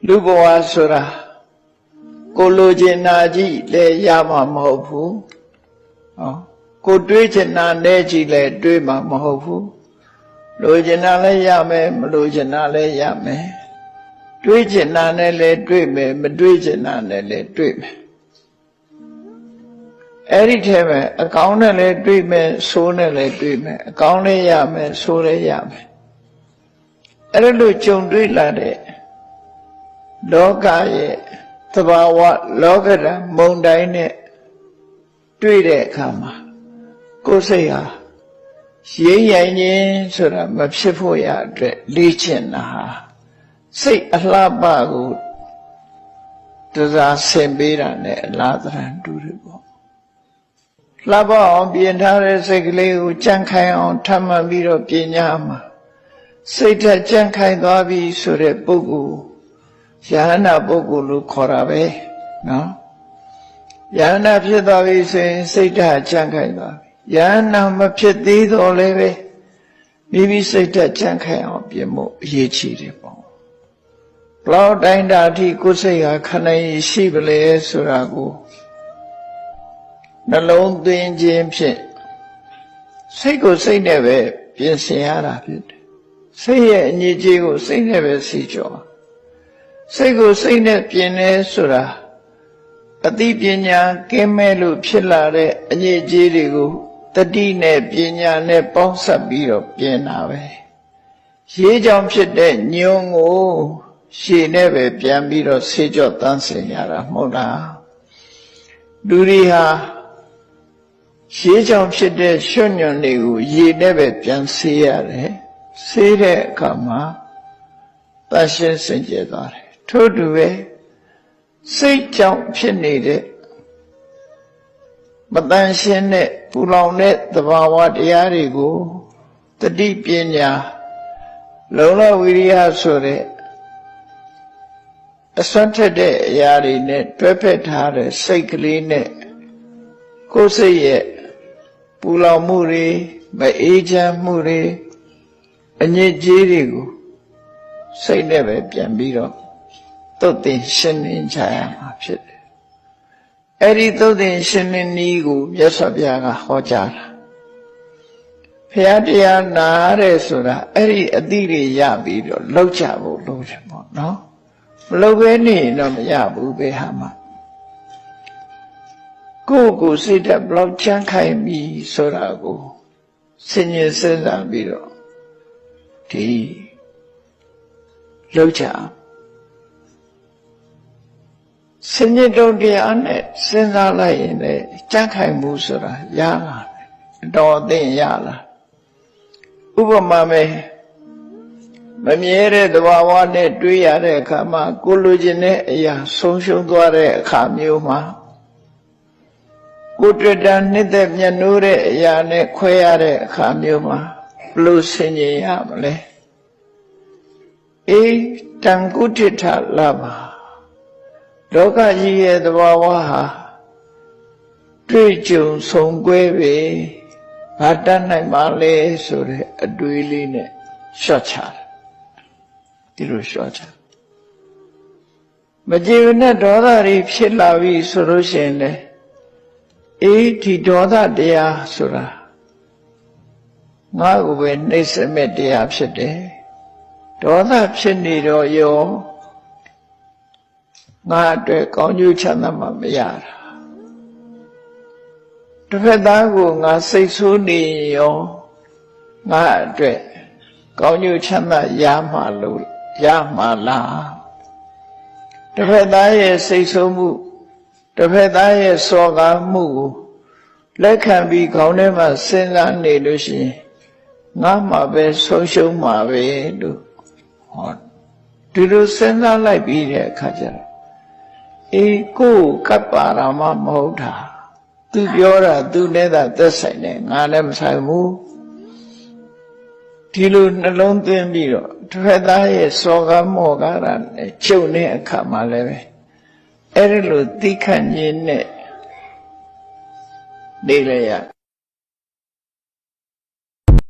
လူဘဝဆိုတာကိုလိုချင်တာကြီးလည်းရမှာမဟုတ်ဘူးကိုတွေးချင်တာနဲ့ကြီးလည်းတွေးမှာမဟုတ်ဘူးလိုချင်တာလည်းရမယ်မလိုချင်တာလည်းရမယ်တွေးချင်တာနဲ့လည်းတွေးမယ်မတွေးချင်တာနဲ့လည်းတွေးမယ်အဲ့ဒီထဲမှာအကောင်းနဲ့လည်းတွေးမယ်ဆိုးနဲ့လည်းတွေးမယ်အကောင်းလည်းရမယ်ဆိုးလည်းရမယ်အဲ့လိုကြုံတွေ့လာတဲ့လောကရဲ့သဘာဝလောကဓာတ်မုန်တိုင်းနဲ့တွေ့တဲ့အခါမှာကိုယ်စိတ်ဟာရိမ့်ရိုင်ခြင်းဆိုတာမဖြစ်ဖို့ရအတွက်လေ့ကျင့်တာဟာစိတ်အလှပကိုတစားဆင်ပေးတာနဲ့အလားတန်တူတယ်ပေါ့လှပအောင်ပြင်ထားတဲ့စိတ်ကလေးကိုကြံ့ခိုင်အောင်ထပ်မှန်ပြီးတော့ပြင်ညာမှာစိတ်ဓာတ်ကြံ့ခိုင်သွားပြီဆိုတဲ့ပုဂ္ဂိုလ်ယဟနာပုဂ္ဂိုလ်လို့ခေါ်တာပဲနော်ယဟနာဖြစ်သွားပြီဆိုရင်စိတ်ဓာတ်ကြံ့ခိုင်သွားပြီယဟနာမဖြစ်သေးတော့လည်းပဲမိမိစိတ်ဓာတ်ကြံ့ခိုင်အောင်ပြင်ဖို့အရေးကြီးတယ်ပေါ့ဘလောက်တိုင်းတာအထိကိုယ်စိတ်ဟာခဏရှိပလေဆိုတာကိုနှလုံးသွင်းခြင်းဖြင့်စိတ်ကိုစိတ်နဲ့ပဲပြင်ဆင်ရတာဖြစ်တယ်စိတ်ရဲ့အညစ်အကြေးကိုစိတ်နဲ့ပဲစီကျော်စိတ်ကိုစိတ်နဲ့ပြင်လဲဆိုတာအသိပညာကင်းမဲ့လို့ဖြစ်လာတဲ့အညစ်အကြေးတွေကိုတတိနဲ့ပညာနဲ့ပေါင်းစပ်ပြီးတော့ပြင်တာပဲရေးကြောင်ဖြစ်တဲ့ညွန်ကိုရှည်နဲ့ပဲပြန်ပြီးတော့ဆေးကြော့တန်းစင်ရတာမဟုတ်လားလူတွေဟာရေးကြောင်ဖြစ်တဲ့ရွှွညွန်တွေကိုရေနဲ့ပဲပြန်ဆေးရတယ်ဆေးတဲ့အခါမှာတန်ရှင်းစင်ကြယ်သွားတယ်ထို့တူပဲစိတ်ကြောင့်ဖြစ်နေတဲ့မတန်ရှင်းတဲ့ပူလောင်တဲ့သဘာဝတရားတွေကိုတတိပညာလုံလဝိရိယဆိုတဲ့အစွမ်းထက်တဲ့အရာတွေနဲ့တွဲဖက်ထားတဲ့စိတ်ကလေးနဲ့ကိုယ်စိတ်ရဲ့ပူလောင်မှုတွေမအေးချမ်းမှုတွေအညစ်အကြေးတွေကိုစိတ်နဲ့ပဲပြန်ပြီးတော့သုတ်သင်ရှင်းလင်းကြရမှာဖြစ်တယ်။အဲ့ဒီသုတ်သင်ရှင်းလင်းနည်းကိုမြတ်စွာဘုရားကဟောကြားတာ။ဘုရားတရားနာရဲဆိုတာအဲ့ဒီအသည့်တွေရပြီးတော့လောက်ကြဖို့လိုတယ်ပေါ့နော်။မလောက်ဘဲနေတော့မရဘူးဘယ်ဟာမှကိုယ့်ကိုယ်စိတ်ဓာတ်ဘလောက်ချမ်းခိုင်ပြီဆိုတာကိုစဉ်းကျင်စဉ်းစားပြီးတော့ဒီလောက်ကြစဉ္ညတုံတရားနဲ့စဉ်းစားလိုက်ရင်လည်းကြံ့ခိုင်မှုဆိုတာရလာတယ်အတော်အသင့်ရလာဥပမာပဲမမြဲတဲ့သဘာဝနဲ့တွေးရတဲ့အခါမှာကိုလိုချင်တဲ့အရာဆုံးရှုံးသွားတဲ့အခါမျိုးမှာကိုတွေ့တာနှစ်သက်မျက်နှိုးတဲ့အရာနဲ့ခွဲရတဲ့အခါမျိုးမှာဘယ်လိုဆင်ခြင်ရမလဲအေးတန်ကုဋ္ဌိထလာပါလောကကြီးရဲ့သဘာဝဟာတွေ့ကြုံဆုံကွဲပဲဘာတတ်နိုင်ပါလဲဆိုတဲ့အတွေးလေးနဲ့လျှော့ချတယ်ဒီလိုလျှော့ချမကြည်နဲ့ဒေါသတွေဖြစ်လာပြီဆိုလို့ရှိရင်လေအေးဒီဒေါသတရားဆိုတာငါ့ကိုပဲနှိမ့်စမဲ့တရားဖြစ်တယ်ဒေါသဖြစ်နေတော့ရောငါအတွက်ကောင်းကျိုးချမ်းသာမှမရတာတစ်ဖက်သားကိုငါစိတ်ဆိုးနေရောငါအတွက်ကောင်းကျိုးချမ်းသာရမှာလို့ရမှာလားတစ်ဖက်သားရဲ့စိတ်ဆိုးမှုတစ်ဖက်သားရဲ့စော်ကားမှုကိုလက်ခံပြီးခေါင်းထဲမှာစဉ်းစားနေလို့ရှိရင်ငါမှပဲဆုံးရှုံးမှာပဲလို့ဟောဒီလိုစဉ်းစားလိုက်ပြီးတဲ့အခါကျတော့အေးကိုယ်ကပ်ပါရမမဟုတ်တာသူပြောတာသူနဲ့သာသက်ဆိုင်တယ်ငါလည်းမဆိုင်ဘူးဒီလိုနှလုံးသွင်းပြီးတော့တစ်ဖက်သားရဲ့စော်ကားမော်ကားတာနဲ့ချုပ်တဲ့အခါမှာလည်းပဲအဲ့ဒီလိုသိခန့်ခြင်းနဲ့နေလေရ